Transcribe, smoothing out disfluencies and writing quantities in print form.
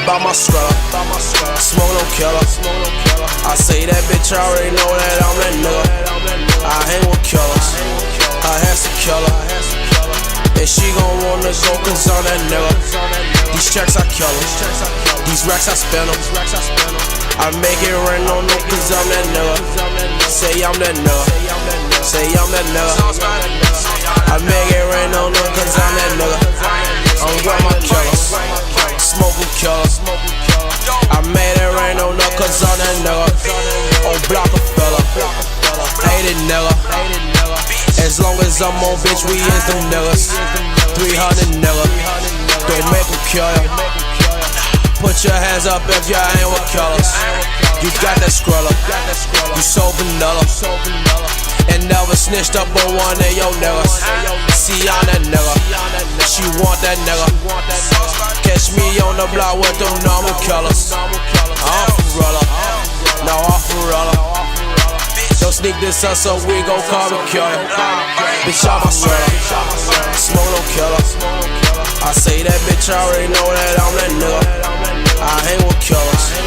by my scrubber. Smoke no killer. I say that bitch already know that I'm that nigga. I hang with killers. I has to kill her. And she gon' wanna go cause I'm that nigga. These checks I kill 'em. These racks I spend 'em. I make it rain on no cause I'm that nigga. Say I'm that nigga. Say I'm that nigga. I make it rain on no cause I'm that nigga. I'm with my killers. Smoking killers. I made it rain on no cause I'm that nigga. On block a fella. Hate it nigga. As long as I'm on bitch, we is them niggas. 300 nigga. Don't make them kill ya. Put your hands up if you ain't with killers. You got that scruller. You so vanilla. And never snitched up on one of your niggas. See on that nigga. She want that nigga. Catch me on the block with them normal killers. I'm for real. No, I'm for real. Don't sneak this up so we gon' come and kill ya. Bitch, I'm a thriller. Smoke no killer. I say that bitch already know that I'm that nigga. I hang with killers.